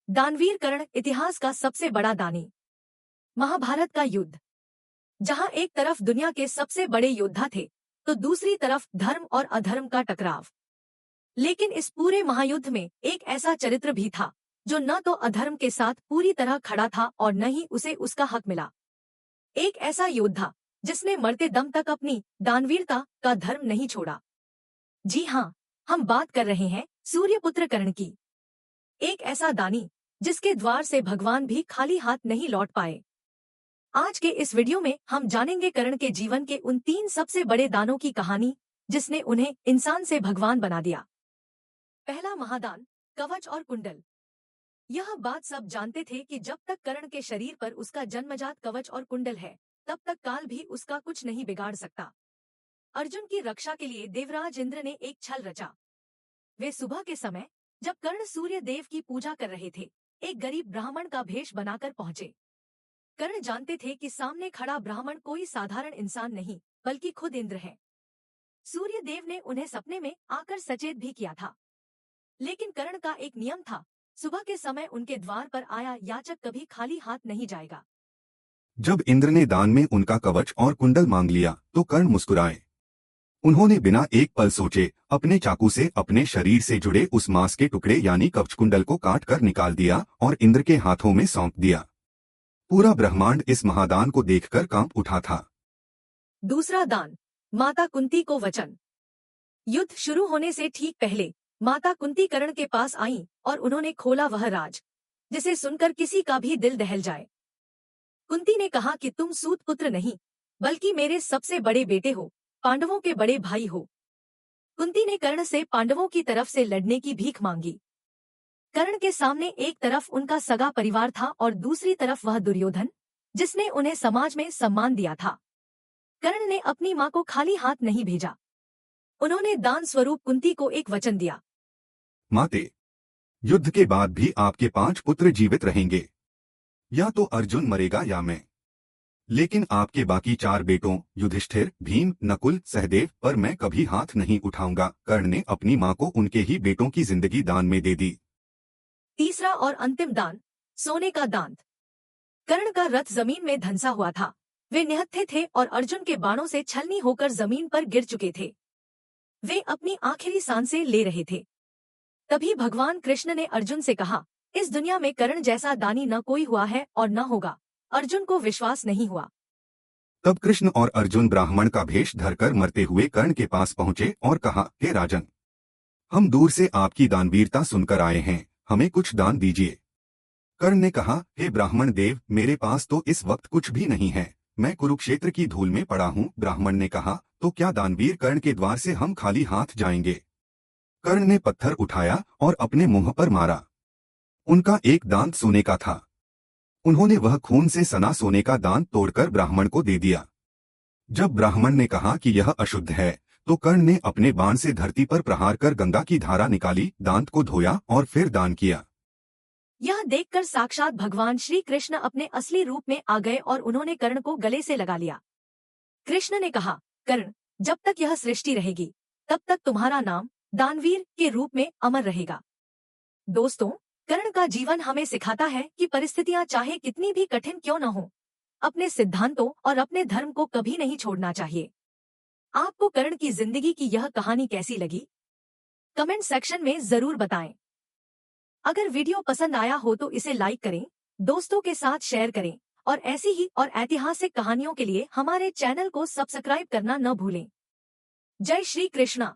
दानवीर कर्ण इतिहास का सबसे बड़ा दानी। महाभारत का युद्ध, जहां एक तरफ दुनिया के सबसे बड़े योद्धा थे तो दूसरी तरफ धर्म और अधर्म का टकराव। लेकिन इस पूरे महायुद्ध में एक ऐसा चरित्र भी था जो न तो अधर्म के साथ पूरी तरह खड़ा था और न ही उसे उसका हक मिला। एक ऐसा योद्धा जिसने मरते दम तक अपनी दानवीरता का धर्म नहीं छोड़ा। जी हाँ, हम बात कर रहे हैं सूर्यपुत्र कर्ण की। एक ऐसा दानी जिसके द्वार से भगवान भी खाली हाथ नहीं लौट पाए। आज के इस वीडियो में हम जानेंगे कर्ण के जीवन के उन 3 सबसे बड़े दानों की कहानी जिसने उन्हें इंसान से भगवान बना दिया। पहला महादान, कवच और कुंडल। यह बात सब जानते थे कि जब तक कर्ण के शरीर पर उसका जन्मजात कवच और कुंडल है, तब तक काल भी उसका कुछ नहीं बिगाड़ सकता। अर्जुन की रक्षा के लिए देवराज इंद्र ने एक छल रचा। वे सुबह के समय, जब कर्ण सूर्य देव की पूजा कर रहे थे, एक गरीब ब्राह्मण का भेष बनाकर पहुंचे। कर्ण जानते थे कि सामने खड़ा ब्राह्मण कोई साधारण इंसान नहीं, बल्कि खुद इंद्र है। सूर्य देव ने उन्हें सपने में आकर सचेत भी किया था। लेकिन कर्ण का एक नियम था, सुबह के समय उनके द्वार पर आया याचक कभी खाली हाथ नहीं जाएगा। जब इंद्र ने दान में उनका कवच और कुंडल मांग लिया तो कर्ण मुस्कुराए। उन्होंने बिना एक पल सोचे अपने चाकू से अपने शरीर से जुड़े उस मांस के टुकड़े यानी कवच कुंडल को काट कर निकाल दिया और इंद्र के हाथों में सौंप दिया। पूरा ब्रह्मांड इस महादान को देखकर कांप उठा था। दूसरा दान, माता कुंती को वचन। युद्ध शुरू होने से ठीक पहले माता कुंती कर्ण के पास आईं और उन्होंने खोला वह राज जिसे सुनकर किसी का भी दिल दहल जाए। कुंती ने कहा कि तुम सूत पुत्र नहीं, बल्कि मेरे सबसे बड़े बेटे हो, पांडवों के बड़े भाई हो। कुंती ने कर्ण से पांडवों की तरफ से लड़ने की भीख मांगी। कर्ण के सामने एक तरफ उनका सगा परिवार था और दूसरी तरफ वह दुर्योधन, जिसने उन्हें समाज में सम्मान दिया था। कर्ण ने अपनी मां को खाली हाथ नहीं भेजा। उन्होंने दान स्वरूप कुंती को एक वचन दिया। माते, युद्ध के बाद भी आपके 5 पुत्र जीवित रहेंगे। या तो अर्जुन मरेगा या मैं। लेकिन आपके बाकी 4 बेटों युधिष्ठिर, भीम, नकुल, सहदेव पर मैं कभी हाथ नहीं उठाऊंगा। कर्ण ने अपनी मां को उनके ही बेटों की जिंदगी दान में दे दी। तीसरा और अंतिम दान, सोने का दांत। कर्ण का रथ जमीन में धंसा हुआ था। वे निहत्थे थे और अर्जुन के बाणों से छलनी होकर जमीन पर गिर चुके थे। वे अपनी आखिरी सांसें ले रहे थे। तभी भगवान कृष्ण ने अर्जुन से कहा, इस दुनिया में कर्ण जैसा दानी न कोई हुआ है और न होगा। अर्जुन को विश्वास नहीं हुआ। तब कृष्ण और अर्जुन ब्राह्मण का भेष धरकर मरते हुए कर्ण के पास पहुंचे और कहा, हे राजन, हम दूर से आपकी दानवीरता सुनकर आए हैं, हमें कुछ दान दीजिए। कर्ण ने कहा, हे ब्राह्मण देव, मेरे पास तो इस वक्त कुछ भी नहीं है, मैं कुरुक्षेत्र की धूल में पड़ा हूँ। ब्राह्मण ने कहा, तो क्या दानवीर कर्ण के द्वार से हम खाली हाथ जाएंगे? कर्ण ने पत्थर उठाया और अपने मुंह पर मारा। उनका एक दांत सोने का था। उन्होंने वह खून से सना सोने का दांत तोड़कर ब्राह्मण को दे दिया। जब ब्राह्मण ने कहा कि यह अशुद्ध है, तो कर्ण ने अपने बाण से धरती पर प्रहार कर गंगा की धारा निकाली, दांत को धोया और फिर दान किया। यह देखकर साक्षात भगवान श्री कृष्ण अपने असली रूप में आ गए और उन्होंने कर्ण को गले से लगा लिया। कृष्ण ने कहा, कर्ण, जब तक यह सृष्टि रहेगी, तब तक तुम्हारा नाम दानवीर के रूप में अमर रहेगा। दोस्तों, कर्ण का जीवन हमें सिखाता है कि परिस्थितियां चाहे कितनी भी कठिन क्यों न हो, अपने सिद्धांतों और अपने धर्म को कभी नहीं छोड़ना चाहिए। आपको कर्ण की जिंदगी की यह कहानी कैसी लगी? कमेंट सेक्शन में जरूर बताएं। अगर वीडियो पसंद आया हो तो इसे लाइक करें, दोस्तों के साथ शेयर करें और ऐसी ही और ऐतिहासिक कहानियों के लिए हमारे चैनल को सब्सक्राइब करना न भूलें। जय श्री कृष्णा।